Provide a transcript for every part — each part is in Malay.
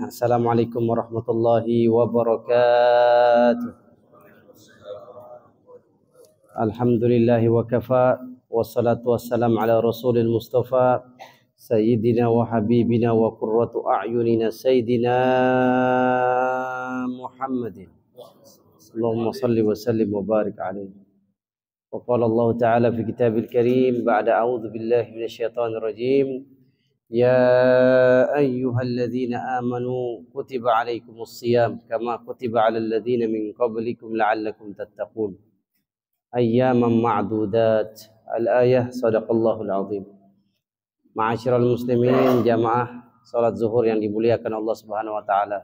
Assalamualaikum warahmatullahi wabarakatuh. Alhamdulillahi wa kafa, wassalatu wassalamu ala rasulil mustafa sayyidina wa habibina wa qurratu a'yunina sayyidina Muhammadin. Allahumma salli wa sallim wa barik alaihi. Wa qala Allah ta'ala fi kitabil karim ba'da a'udzu billahi minasyaitonir rajim. يا أيها الذين آمنوا كتب عليكم الصيام كما كتب على الذين من قبلكم لعلكم تتقون أياما معدودات الآية صدق الله العظيم. Ma'asyiral muslimin, jamaah salat zuhur yang dimuliakan Allah Subhanahu wa taala.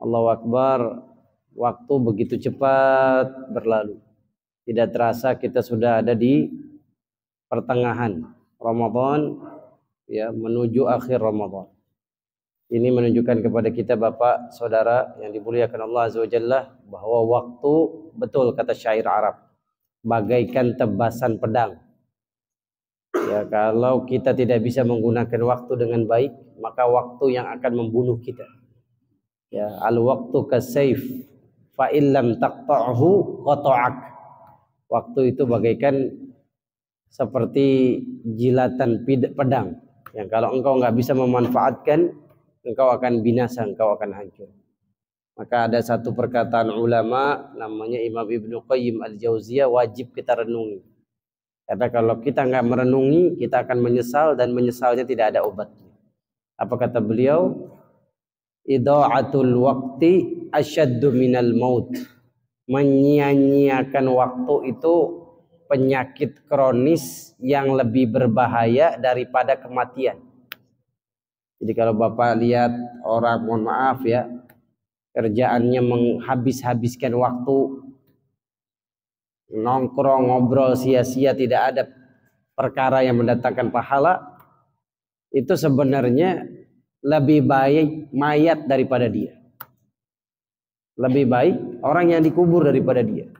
Allahu akbar. Waktu begitu cepat berlalu. Tidak terasa kita sudah ada di pertengahan Ramadan, ya, menuju akhir Ramadan. Ini menunjukkan kepada kita Bapak, Saudara yang dimuliakan Allah Azza wa Jalla, bahwa waktu, betul kata syair Arab, bagaikan tebasan pedang. Ya, kalau kita tidak bisa menggunakan waktu dengan baik, maka waktu yang akan membunuh kita. Ya, al-waqtu kasayf fa illam taqta'hu qata'ak. Waktu itu bagaikan seperti jilatan pedang, yang kalau engkau nggak bisa memanfaatkan, engkau akan binasa, engkau akan hancur. Maka ada satu perkataan ulama namanya Imam Ibnu Qayyim Al-Jauziyah, wajib kita renungi. Karena kalau kita nggak merenungi, kita akan menyesal, dan menyesalnya tidak ada obatnya. Apa kata beliau? Idha'atul waqti asyaddu minal maut. Menyia-nyiakan waktu itu penyakit kronis yang lebih berbahaya daripada kematian. Jadi kalau Bapak lihat orang, mohon maaf ya, kerjaannya menghabis-habiskan waktu, nongkrong, ngobrol sia-sia, tidak ada perkara yang mendatangkan pahala, itu sebenarnya lebih baik mayat daripada dia. Lebih baik orang yang dikubur daripada dia.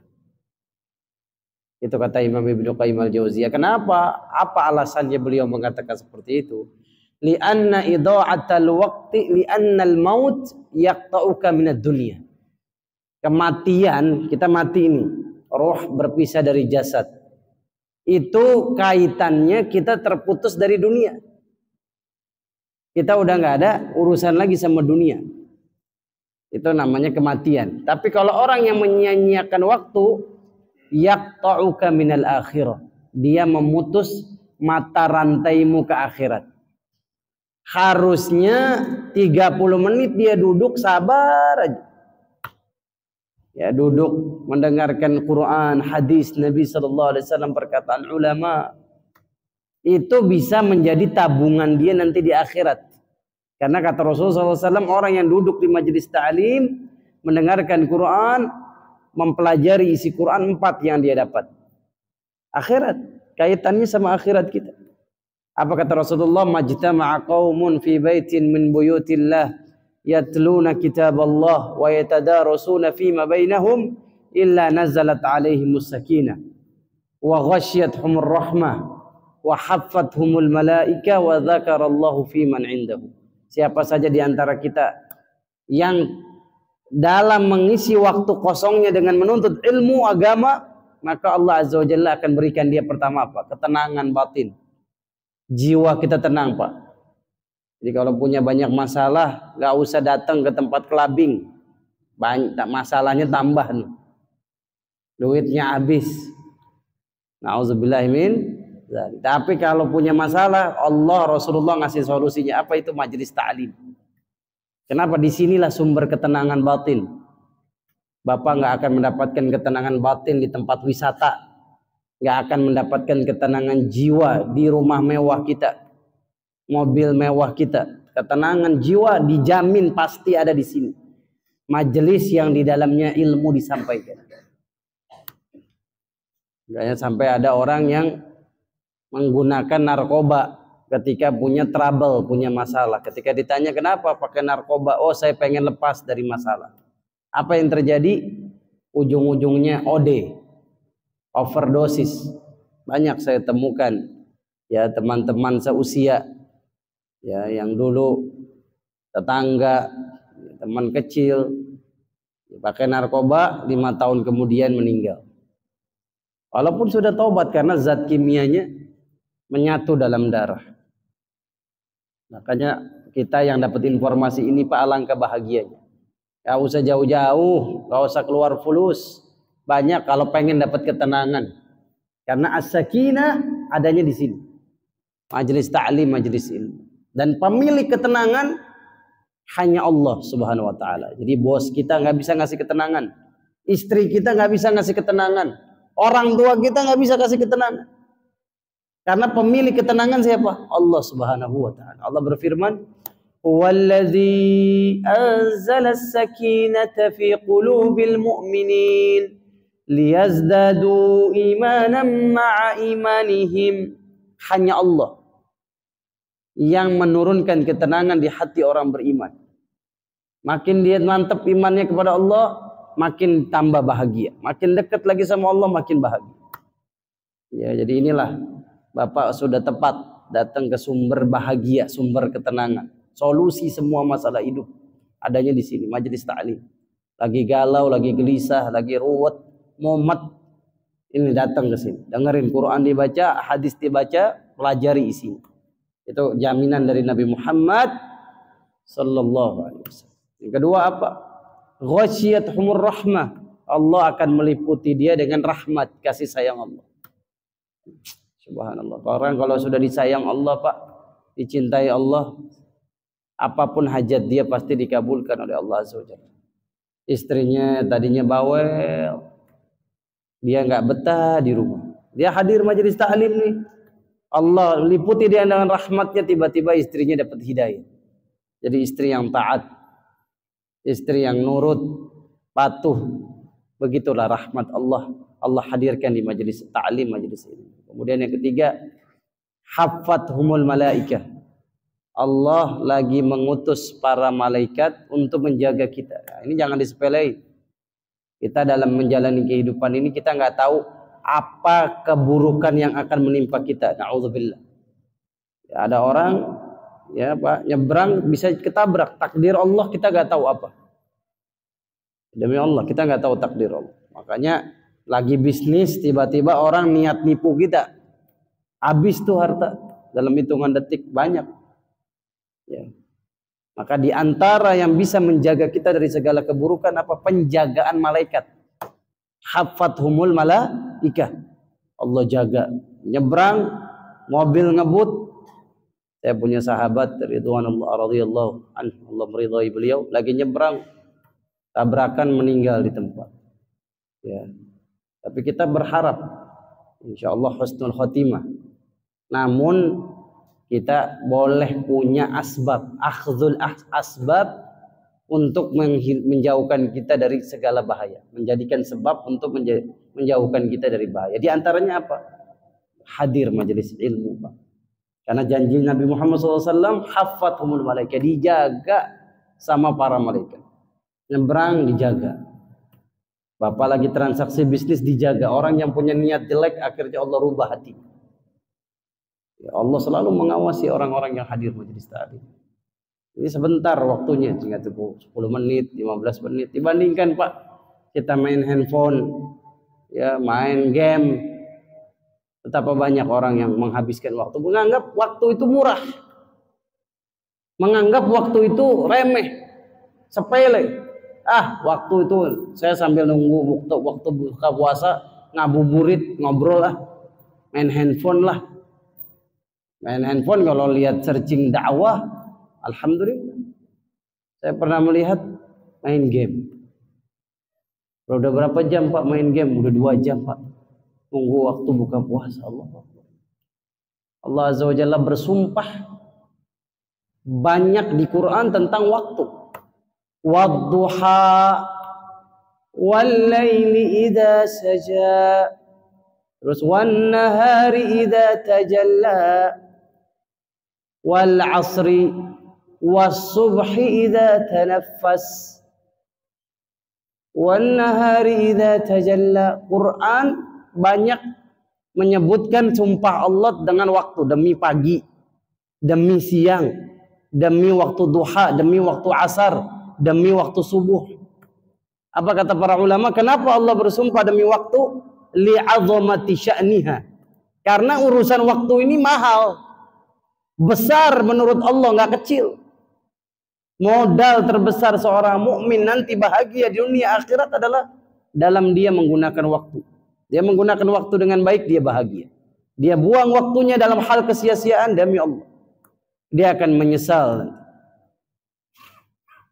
Itu kata Imam Ibnu Qayyim Al-Jauziyah. Kenapa? Apa alasannya beliau mengatakan seperti itu? Li'anna idha'atal waqti li'annal maut yaqta'uka minad dunya. Kematian, kita mati ini, roh berpisah dari jasad. Itu kaitannya kita terputus dari dunia. Kita udah nggak ada urusan lagi sama dunia. Itu namanya kematian. Tapi kalau orang yang menyia-nyiakan waktu, yaqta'uka minal akhirah, dia memutus mata rantaimu ke akhirat. Harusnya 30 menit dia duduk sabar aja. Ya, duduk mendengarkan Quran, hadis Nabi sallallahu alaihi wasallam, perkataan ulama. Itu bisa menjadi tabungan dia nanti di akhirat. Karena kata Rasulullah SAW, orang yang duduk di majelis ta'lim, mendengarkan Quran, mempelajari isi Quran, 4 yang dia dapat. Akhirat, kaitannya sama akhirat kita. Apa kata Rasulullah? Majtama'a qaumun fi baitin min buyutillah yatluna kitaballah wa yatadarasuna fima bainahum illa nazalat alaihimus sakinah wa ghasyiyatuhumur rahmah wa haffathumul malaika wa dzakarallahu fiman indahu. Siapa saja di antara kita yang dalam mengisi waktu kosongnya dengan menuntut ilmu agama, maka Allah Azza wa Jalla akan berikan dia pertama apa? Ketenangan batin. Jiwa kita tenang, Pak. Jadi kalau punya banyak masalah, gak usah datang ke tempat kelabing. Banyak masalahnya tambah nih. Duitnya habis. Nauzubillahi min dzalik. Tapi kalau punya masalah, Allah, Rasulullah ngasih solusinya. Apa itu? Majelis ta'lim. Kenapa? Disinilah sumber ketenangan batin. Bapak nggak akan mendapatkan ketenangan batin di tempat wisata, nggak akan mendapatkan ketenangan jiwa di rumah mewah kita, mobil mewah kita. Ketenangan jiwa dijamin pasti ada di sini. Majelis yang di dalamnya ilmu disampaikan. Nggak sampai ada orang yang menggunakan narkoba ketika punya trouble, punya masalah. Ketika ditanya kenapa pakai narkoba, oh saya pengen lepas dari masalah. Apa yang terjadi? Ujung-ujungnya OD, overdosis. Banyak saya temukan, ya, teman-teman seusia, ya, yang dulu tetangga, teman kecil, pakai narkoba, 5 tahun kemudian meninggal. Walaupun sudah taubat karena zat kimianya menyatu dalam darah. Makanya kita yang dapat informasi ini Pak, alangkah bahagianya. Gak usah jauh-jauh, gak usah keluar fulus. Banyak kalau pengen dapat ketenangan. Karena as-sakinah adanya di sini. Majelis ta'lim, majelis ilmu. Dan pemilik ketenangan hanya Allah Subhanahu wa taala. Jadi bos kita nggak bisa ngasih ketenangan. Istri kita nggak bisa ngasih ketenangan. Orang tua kita nggak bisa kasih ketenangan. Karena pemilik ketenangan siapa? Allah Subhanahu wa taala. Allah berfirman, "Huwallazi anzala as-sakinata fi qulubil mu'minin liyazdadu imanan ma'a imanihim." Hanya Allah yang menurunkan ketenangan di hati orang beriman. Makin dia mantap imannya kepada Allah, makin tambah bahagia. Makin dekat lagi sama Allah, makin bahagia. Ya, jadi inilah Bapak sudah tepat datang ke sumber bahagia, sumber ketenangan. Solusi semua masalah hidup adanya di sini, majelis ta'lim. Lagi galau, lagi gelisah, lagi ruwet, mumet, ini datang ke sini. Dengerin Quran dibaca, hadis dibaca, pelajari isinya. Itu jaminan dari Nabi Muhammad sallallahu alaihi wasallam. Yang kedua apa? Ghasyiyatuhumur rahmah. Allah akan meliputi dia dengan rahmat, kasih sayang Allah. Subhanallah. Orang kalau sudah disayang Allah Pak, dicintai Allah, apapun hajat dia pasti dikabulkan oleh Allah Azza wa Jalla. Istrinya tadinya bawel, dia nggak betah di rumah. Dia hadir majelis ta'lim nih. Allah liputi dia dengan rahmatnya, tiba-tiba istrinya dapat hidayah. Jadi istri yang taat, istri yang nurut, patuh. Begitulah rahmat Allah. Allah hadirkan di majelis ta'lim, majelis ini. Kemudian yang ketiga, haffathumul malaikah. Allah lagi mengutus para malaikat untuk menjaga kita. Nah, ini jangan disepelein. Kita dalam menjalani kehidupan ini kita nggak tahu apa keburukan yang akan menimpa kita. Na'udzubillah. Ya, ada orang ya Pak nyebrang bisa ketabrak. Takdir Allah kita nggak tahu apa. Demi Allah kita nggak tahu takdir Allah. Makanya lagi bisnis tiba-tiba orang niat nipu kita, habis tuh harta dalam hitungan detik banyak. Ya. Maka di antara yang bisa menjaga kita dari segala keburukan apa? Penjagaan malaikat. Haffathumul malaikah. Allah jaga. Nyebrang, mobil ngebut. Saya punya sahabat ridwanullah radhiyallahu anhu, Allah meridhai beliau, lagi nyebrang tabrakan meninggal di tempat. Ya. Tapi kita berharap insyaallah husnul khotimah. Namun kita boleh punya asbab, akhdhul asbab untuk menjauhkan kita dari segala bahaya, menjadikan sebab untuk menjauhkan kita dari bahaya. Di antaranya apa? Hadir majelis ilmu, Pak. Karena janji Nabi Muhammad SAW, haffathumul malaikat, dijaga sama para malaikat. Nyebrang dijaga. Bapak lagi transaksi bisnis dijaga. Orang yang punya niat jelek akhirnya Allah rubah hati. Ya, Allah selalu mengawasi orang-orang yang hadir majelis ta'lim. Ini sebentar waktunya, tinggal 10 menit, 15 menit. Dibandingkan Pak, kita main handphone, ya main game. Betapa banyak orang yang menghabiskan waktu, menganggap waktu itu murah. Menganggap waktu itu remeh, sepele. Waktu itu saya sambil nunggu waktu buka puasa, ngabuburit, ngobrol lah. Main handphone lah. Main handphone kalau lihat searching dakwah, alhamdulillah. Saya pernah melihat main game. Udah berapa jam Pak main game? Udah 2 jam Pak. Tunggu waktu buka puasa. Allah Azza wa Jalla bersumpah banyak di Quran tentang waktu. Wadduha wal laili idza saja. Terus wan nahari idza tajalla. Wal asri was subhi idza tanaffas. Wan nahari idza tajalla. Quran banyak menyebutkan sumpah Allah dengan waktu, demi pagi, demi siang, demi waktu duha, demi waktu asar, demi waktu subuh. Apa kata para ulama? Kenapa Allah bersumpah demi waktu? Li'azamati sya'niha. Karena urusan waktu ini mahal, besar menurut Allah, nggak kecil. Modal terbesar seorang mukmin nanti bahagia di dunia akhirat adalah dalam dia menggunakan waktu. Dia menggunakan waktu dengan baik, dia bahagia. Dia buang waktunya dalam hal kesia-siaan, demi Allah, dia akan menyesal.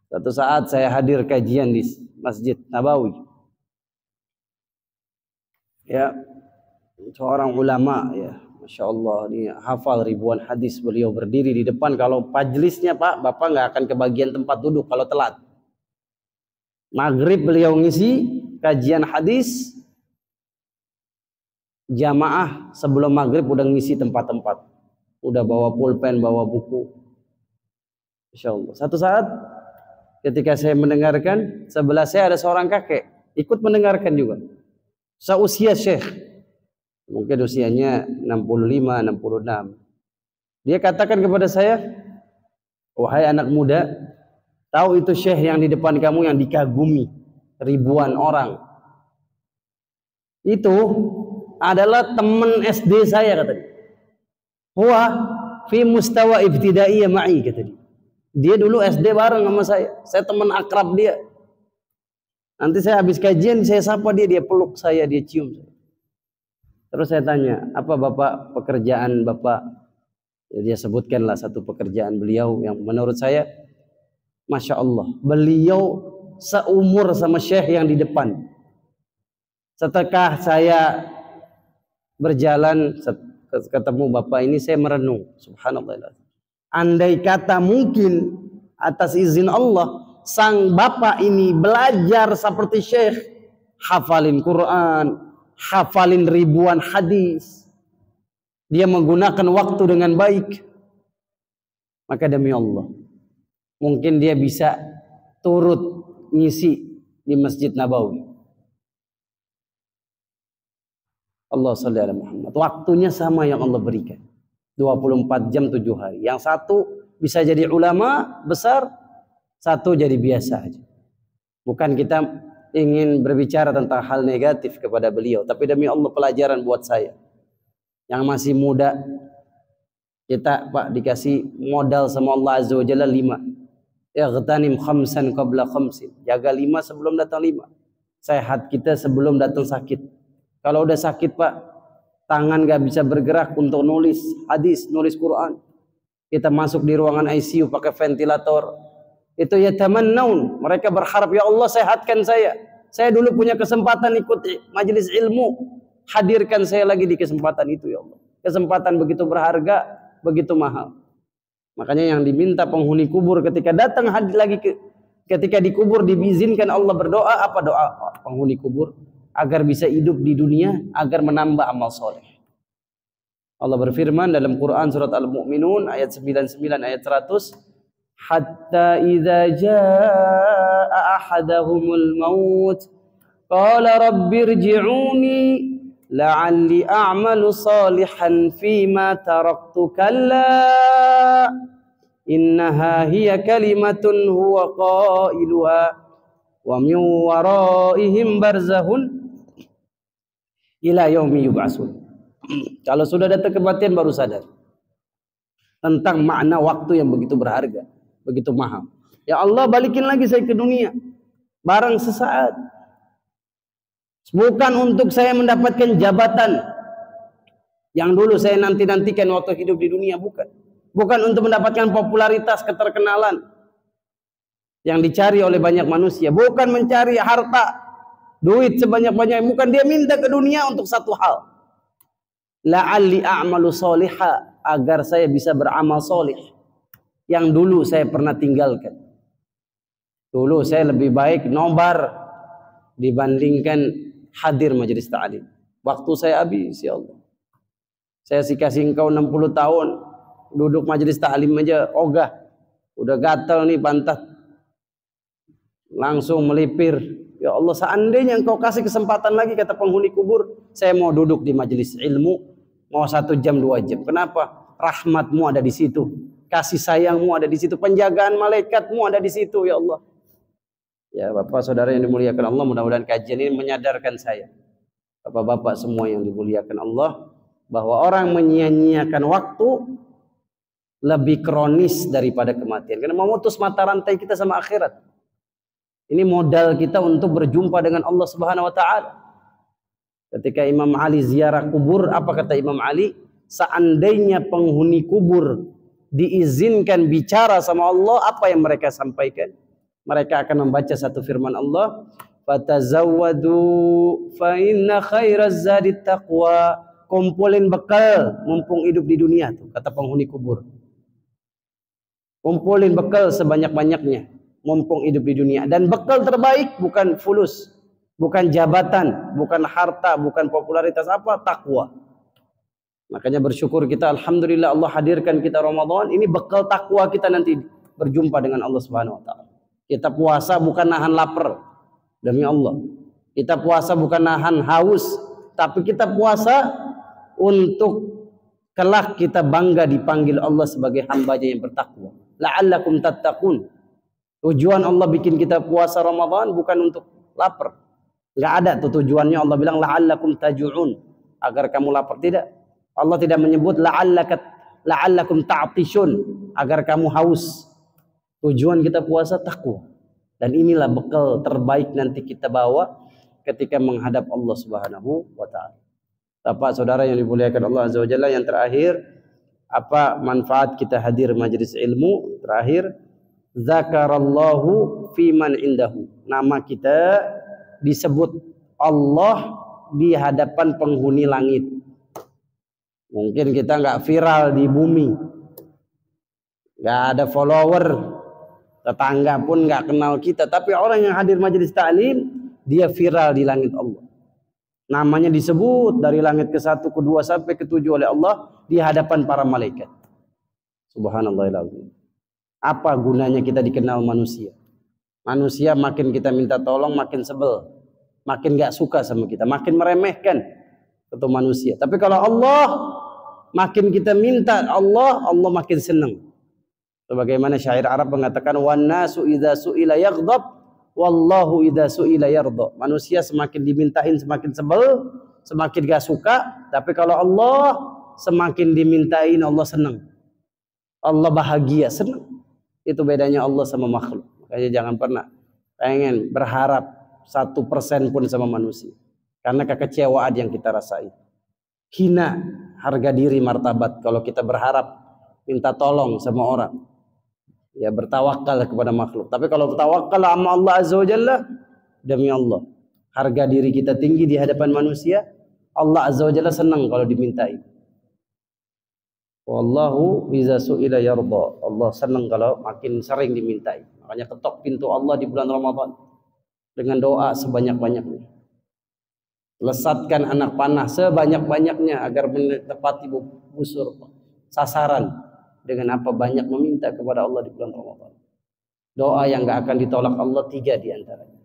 Suatu saat saya hadir kajian di Masjid Nabawi. Ya, seorang ulama, ya, Masya Allah, ini hafal ribuan hadis. Beliau berdiri di depan. Kalau majlisnya Pak, Bapak nggak akan kebagian tempat duduk kalau telat. Maghrib beliau ngisi kajian hadis, jamaah sebelum maghrib udah ngisi tempat-tempat, udah bawa pulpen, bawa buku. Masya Allah. Satu saat ketika saya mendengarkan, sebelah saya ada seorang kakek ikut mendengarkan juga, seusia Syekh, mungkin usianya 65, 66. Dia katakan kepada saya, wahai anak muda, tahu itu Syekh yang di depan kamu yang dikagumi ribuan orang? Itu adalah teman SD saya, kata dia. Huwa fi mustawa ibtidaiyah ma'i, kata dia. Dia dulu SD bareng sama saya teman akrab dia. Nanti saya habis kajian, saya sapa dia, dia peluk saya, dia cium saya. Terus saya tanya, apa Bapak pekerjaan Bapak? Ya, dia sebutkanlah satu pekerjaan beliau yang menurut saya, Masya Allah, beliau seumur sama Syekh yang di depan. Setelah saya berjalan ketemu Bapak ini, saya merenung, subhanallah. Andai kata mungkin atas izin Allah, sang Bapak ini belajar seperti Syekh, hafalin Quran, hafalin ribuan hadis, dia menggunakan waktu dengan baik, maka demi Allah, mungkin dia bisa turut ngisi di Masjid Nabawi. Allah salli ala Muhammad. Waktunya sama yang Allah berikan, 24 jam 7 hari. Yang satu bisa jadi ulama besar, satu jadi biasa aja. Bukan kita ingin berbicara tentang hal negatif kepada beliau, tapi demi Allah pelajaran buat saya yang masih muda. Kita Pak dikasih modal sama Allah Azza wa Jalla 5. Ightanim khamsan qabla khamsin. Jaga 5 sebelum datang 5. Sehat kita sebelum datang sakit. Kalau udah sakit Pak, tangan gak bisa bergerak untuk nulis hadis, nulis Quran, kita masuk di ruangan ICU pakai ventilator, itu ya tamannaun, mereka berharap, ya Allah sehatkan saya dulu punya kesempatan ikut majelis ilmu, hadirkan saya lagi di kesempatan itu ya Allah. Kesempatan begitu berharga, begitu mahal. Makanya yang diminta penghuni kubur ketika datang hadir lagi ketika dikubur, diizinkan Allah berdoa. Apa doa penghuni kubur? Agar bisa hidup di dunia, agar menambah amal soleh. Allah berfirman dalam Quran surat Al-Mu'minun ayat 99 ayat 100, hatta idza jaa ahadahumul maut qala rabbirji'uni la'alli a'malu salihan fima taraktu kalla innaha hiya kalimatun huwa qailuha wa min waraihim barzahun ila yaumi yub'atsun. Kalau sudah datang kematian baru sadar tentang makna waktu yang begitu berharga, begitu mahal. Ya Allah, balikin lagi saya ke dunia barang sesaat. Bukan untuk saya mendapatkan jabatan yang dulu saya nanti-nantikan waktu hidup di dunia, bukan. Bukan untuk mendapatkan popularitas, keterkenalan yang dicari oleh banyak manusia, bukan mencari harta, duit sebanyak-banyak, bukan. Dia minta ke dunia untuk satu hal, la'alli a'malu soliha, agar saya bisa beramal solih yang dulu saya pernah tinggalkan. Dulu saya lebih baik nobar dibandingkan hadir majelis ta'lim. Waktu saya habis, ya Allah. Saya kasih engkau 60 tahun duduk majelis ta'lim aja ogah, udah gatal nih pantat, langsung melipir. Ya Allah, seandainya engkau kasih kesempatan lagi, kata penghuni kubur, saya mau duduk di majelis ilmu, mau 1 jam 2 jam. Kenapa? rahmatmu ada di situ, kasih sayangmu ada di situ, penjagaan malaikatmu ada di situ ya Allah. Ya Bapak Saudara yang dimuliakan Allah, mudah-mudahan kajian ini menyadarkan saya, Bapak-bapak semua yang dimuliakan Allah, bahwa orang menyia-nyiakan waktu lebih kronis daripada kematian, karena memutus mata rantai kita sama akhirat. Ini modal kita untuk berjumpa dengan Allah Subhanahu wa taala. Ketika Imam Ali ziarah kubur, apa kata Imam Ali? Seandainya penghuni kubur diizinkan bicara sama Allah, apa yang mereka sampaikan? Mereka akan membaca satu firman Allah, fatazawwadu fa inna khairaz zadi taqwa. Kumpulin bekal mumpung hidup di dunia tuh, kata penghuni kubur. Kumpulin bekal sebanyak-banyaknya mumpung hidup di dunia. Dan bekal terbaik bukan fulus, bukan jabatan, bukan harta, bukan popularitas, apa? Takwa. Makanya bersyukur kita, alhamdulillah Allah hadirkan kita Ramadan, ini bekal takwa kita nanti berjumpa dengan Allah Subhanahu wa taala. Kita puasa bukan nahan lapar, demi Allah. Kita puasa bukan nahan haus, tapi kita puasa untuk kelak kita bangga dipanggil Allah sebagai hamba-Nya yang bertakwa. La'allakum tattaqun. Tujuan Allah bikin kita puasa Ramadan bukan untuk lapar. Enggak ada tuh tujuannya. Allah bilang la'allakum taju'un, agar kamu lapar. Tidak. Allah tidak menyebut la'allakum ta'tishun, agar kamu haus. Tujuan kita puasa takwa. Dan inilah bekal terbaik nanti kita bawa ketika menghadap Allah Subhanahu wa taala. Bapak Saudara yang dimuliakan Allah Azza wa Jalla, yang terakhir, apa manfaat kita hadir majelis ilmu? Terakhir, zakarallahu fiman indahu. Nama kita disebut Allah di hadapan penghuni langit. Mungkin kita nggak viral di bumi, nggak ada follower, tetangga pun nggak kenal kita, tapi orang yang hadir majelis ta'lim, dia viral di langit Allah. Namanya disebut dari langit ke-1, ke-2 sampai ke-7 oleh Allah di hadapan para malaikat. Subhanallahilazim. Apa gunanya kita dikenal manusia? Manusia makin kita minta tolong makin sebel, makin gak suka sama kita, makin meremehkan itu manusia. Tapi kalau Allah, makin kita minta Allah, Allah makin senang. Sebagaimana syair Arab mengatakan, wan nasu idza su'ila yaghdab wallahu idza su'ila yarda. Manusia semakin dimintain semakin sebel, semakin gak suka, tapi kalau Allah semakin dimintain Allah senang. Allah bahagia, senang. Itu bedanya Allah sama makhluk. Makanya jangan pernah pengen berharap 1% pun sama manusia, karena kekecewaan yang kita rasain. Hina harga diri, martabat kalau kita berharap minta tolong sama orang. Ya bertawakal kepada makhluk. Tapi kalau bertawakal sama Allah Azza wa Jalla, demi Allah, harga diri kita tinggi di hadapan manusia. Allah Azza wa Jalla senang kalau dimintai. Wallahu iza su'ila yarda. Allah senang kalau makin sering dimintai. Makanya ketok pintu Allah di bulan Ramadan dengan doa sebanyak-banyaknya. Lesatkan anak panah sebanyak-banyaknya agar menepati busur sasaran. Dengan apa? Banyak meminta kepada Allah di bulan Ramadan. Doa yang gak akan ditolak Allah 3 di antaranya.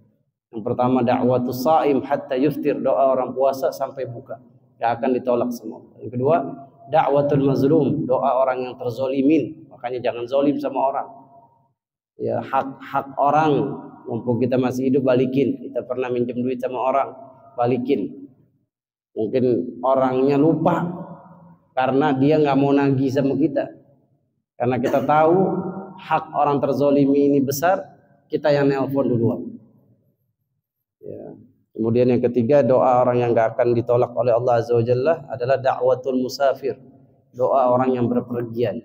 Yang pertama, da'watus sha'im hatta yuftir, doa orang puasa sampai buka, gak akan ditolak sama Allah. Yang kedua, da'watul mazlum, doa orang yang terzolimin. Makanya jangan zolim sama orang. Ya, hak orang, mumpung kita masih hidup balikin. Kita pernah minjem duit sama orang, balikin. Mungkin orangnya lupa karena dia gak mau nagih sama kita. Karena kita tahu hak orang terzolimi ini besar, kita yang nelpon duluan. Ya. Kemudian yang ketiga, doa orang yang gak akan ditolak oleh Allah Azza wa Jalla adalah da'watul musafir, doa orang yang berpergian.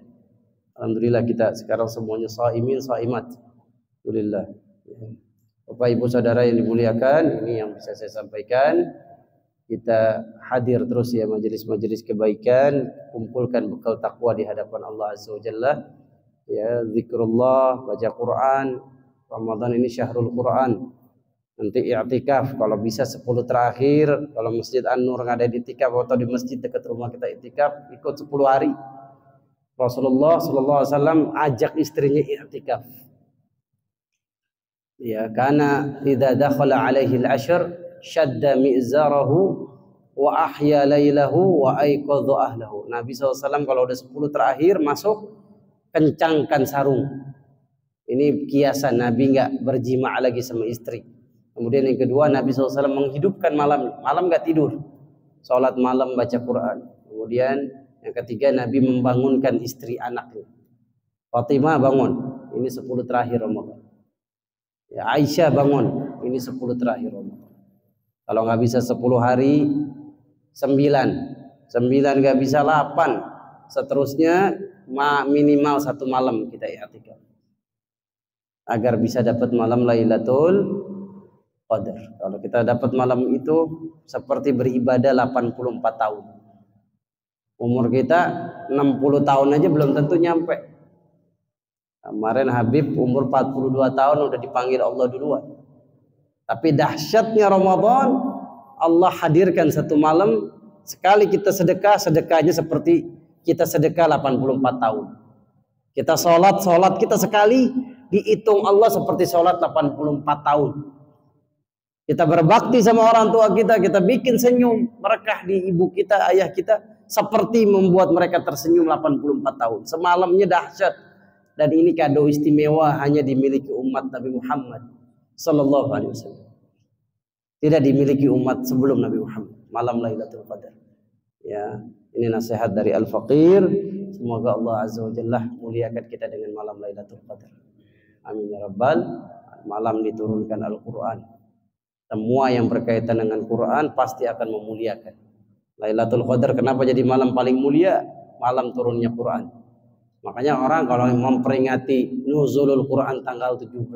Alhamdulillah kita sekarang semuanya shaimin, shaimat. Alhamdulillah. Bapak Ibu Saudara yang dimuliakan, ini yang bisa saya sampaikan. Kita hadir terus ya majelis-majelis kebaikan, kumpulkan bekal takwa di hadapan Allah Azza wa Jalla. Ya, zikrullah, baca Quran. Ramadan ini syahrul Quran. Nanti i'tikaf kalau bisa 10 terakhir, kalau Masjid An-Nur ada di i'tikaf atau di masjid dekat rumah kita i'tikaf, ikut 10 hari. Rasulullah sallallahu alaihi wasallam ajak istrinya i'tikaf. Ya, karena idza dakhala alaihi al-ashr syadda mi'zarahu wa ahya lailahu wa aiqadha ahlahu. Nabi SAW kalau udah 10 terakhir masuk, kencangkan sarung. Ini kiasan Nabi nggak berjima' lagi sama istri. Kemudian yang kedua, Nabi SAW menghidupkan malam nggak tidur, sholat malam, baca Quran. Kemudian yang ketiga, Nabi membangunkan istri anaknya. Fatimah bangun, ini 10 terakhir Ramadan. Ya, Aisyah bangun, ini 10 terakhir Ramadan. Kalau nggak bisa 10 hari, 9 nggak bisa 8, seterusnya minimal 1 malam kita i'tikaf agar bisa dapat malam Lailatul Qadar. Kalau kita dapat malam itu seperti beribadah 84 tahun. Umur kita 60 tahun aja belum tentu nyampe. Kemarin Habib umur 42 tahun udah dipanggil Allah duluan. Tapi dahsyatnya Ramadan, Allah hadirkan 1 malam, sekali kita sedekah, sedekahnya seperti kita sedekah 84 tahun. Kita sholat kita sekali dihitung Allah seperti sholat 84 tahun. Kita berbakti sama orang tua kita bikin senyum, berkah di ibu kita, ayah kita, seperti membuat mereka tersenyum 84 tahun. Semalamnya dahsyat, dan ini kado istimewa hanya dimiliki umat Nabi Muhammad sallallahu alaihi wasallam. Tidak dimiliki umat sebelum Nabi Muhammad, malam Lailatul Qadar. Ya, ini nasihat dari Al-Faqir. Semoga Allah Azza wa Jalla muliakan kita dengan malam Lailatul Qadar. Amin ya rabbal. Malam diturunkan Al-Quran. Semua yang berkaitan dengan Quran pasti akan memuliakan. Lailatul Qadar kenapa jadi malam paling mulia? Malam turunnya Quran. Makanya orang kalau memperingati nuzulul Quran tanggal 17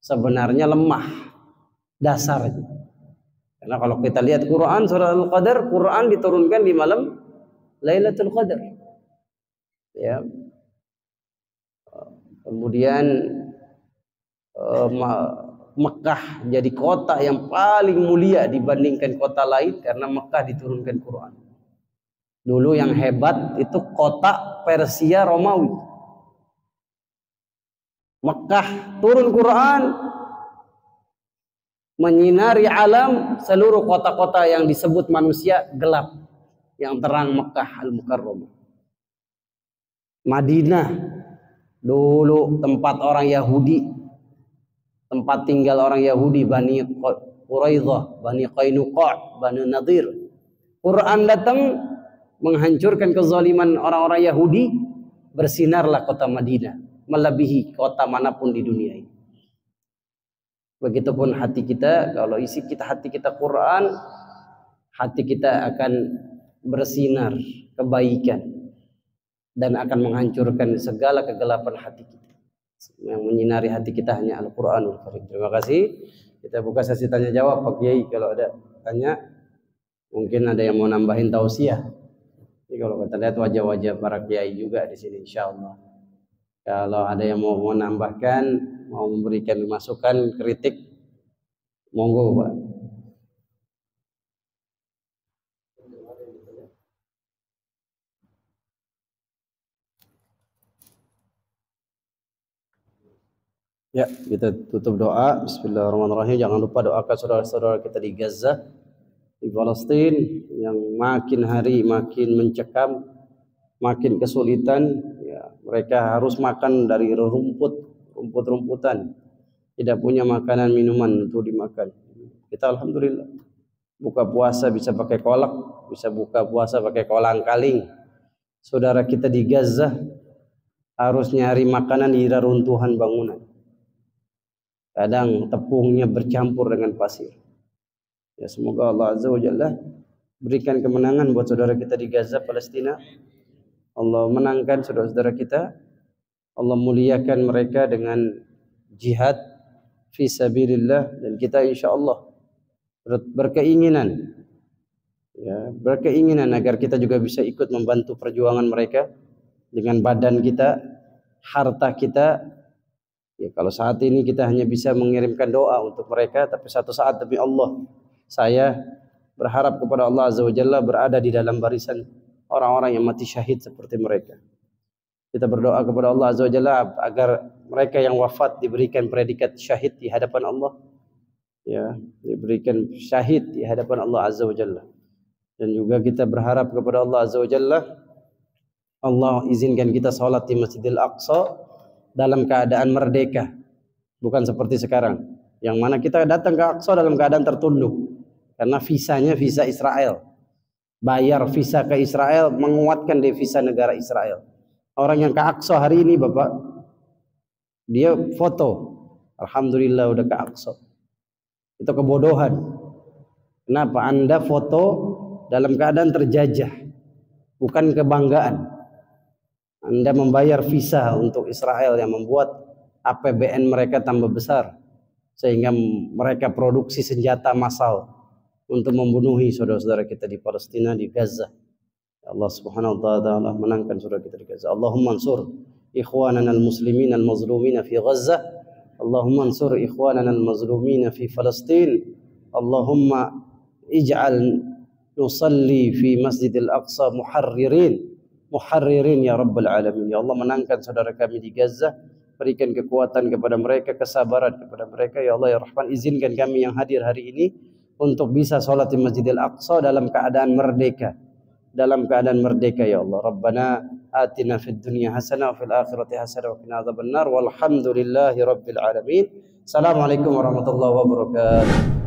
sebenarnya lemah dasarnya. Karena kalau kita lihat Quran surah Al-Qadar, Quran diturunkan di malam Lailatul Qadar. Ya. Kemudian Mekah jadi kota yang paling mulia dibandingkan kota lain karena Mekah diturunkan Quran. Dulu yang hebat itu kota Persia Romawi. Mekah turun Quran menyinari alam, seluruh kota-kota yang disebut manusia gelap, yang terang Mekah Al-Mukarramah. Madinah dulu tempat orang Yahudi, tempat tinggal orang Yahudi, Bani Quraidah, Bani Qainuqa', Bani Nadir. Quran datang menghancurkan kezaliman orang-orang Yahudi, bersinarlah kota Madinah, melebihi kota manapun di dunia ini. Begitupun hati kita, kalau isi kita hati kita Quran, hati kita akan bersinar kebaikan dan akan menghancurkan segala kegelapan hati kita. Yang menyinari hati kita hanya Al-Qur'anul Karim. Terima kasih. Kita buka sesi tanya jawab Pak Kiai, kalau ada tanya. Mungkin ada yang mau nambahin tausiah. Jadi kalau kita lihat wajah-wajah para kiai juga di sini insyaallah. Kalau ada yang mau menambahkan, mau memberikan masukan, kritik, monggo Pak. Ya, kita tutup doa. Bismillahirrahmanirrahim. Jangan lupa doakan saudara-saudara kita di Gaza, di Palestina yang makin hari makin mencekam, makin kesulitan. Ya, mereka harus makan dari rumput-rumputan. Tidak punya makanan minuman untuk dimakan. Kita alhamdulillah buka puasa bisa pakai kolak, bisa buka puasa pakai kolang-kaling. Saudara kita di Gaza harus nyari makanan di reruntuhan bangunan. Kadang tepungnya bercampur dengan pasir. Ya, semoga Allah Azza wa Jalla berikan kemenangan buat saudara kita di Gaza, Palestina. Allah menangkan saudara-saudara kita. Allah muliakan mereka dengan jihad fi sabilillah, dan kita insyaallah berkeinginan agar kita juga bisa ikut membantu perjuangan mereka dengan badan kita, harta kita. Ya, kalau saat ini kita hanya bisa mengirimkan doa untuk mereka, tapi satu saat demi Allah, saya berharap kepada Allah Azza wa Jalla berada di dalam barisan orang-orang yang mati syahid seperti mereka. Kita berdoa kepada Allah Azza wa Jalla agar mereka yang wafat diberikan predikat syahid di hadapan Allah, ya, diberikan syahid di hadapan Allah Azza wa Jalla. Dan juga kita berharap kepada Allah Azza wa Jalla, Allah izinkan kita sholat di Masjidil Aqsa dalam keadaan merdeka, bukan seperti sekarang yang mana kita datang ke Aqsa dalam keadaan tertunduk karena visanya visa Israel. Bayar visa ke Israel menguatkan devisa negara Israel. Orang yang ke Aqsa hari ini Bapak, dia foto, alhamdulillah udah ke Aqsa. Itu kebodohan. Kenapa? Anda foto dalam keadaan terjajah, bukan kebanggaan. Anda membayar visa untuk Israel yang membuat APBN mereka tambah besar, sehingga mereka produksi senjata massal untuk membunuhi saudara-saudara kita di Palestina, di Gaza. Allah Subhanahu wa taala menangkan saudara kita di Gaza. Allahumma ansur ikhwanana al-muslimin al-mazlumin fi Gaza. Allahumma ansur ikhwanana al-mazlumin fi Palestin. Allahumma ij'al nusalli fi Masjidil Aqsa muharririn ya rabbal alamin. Ya Allah, menangkan saudara kami di Gaza, berikan kekuatan kepada mereka, kesabaran kepada mereka. Ya Allah ya Rahman, izinkan kami yang hadir hari ini untuk bisa sholat di Masjidil Aqsa dalam keadaan merdeka. Dalam keadaan merdeka ya Allah. Rabbana atina fid dunya hasanah wa fil akhirati hasanah wa qina adzabannar. Walhamdulillahi rabbil alamin. Assalamualaikum warahmatullahi wabarakatuh.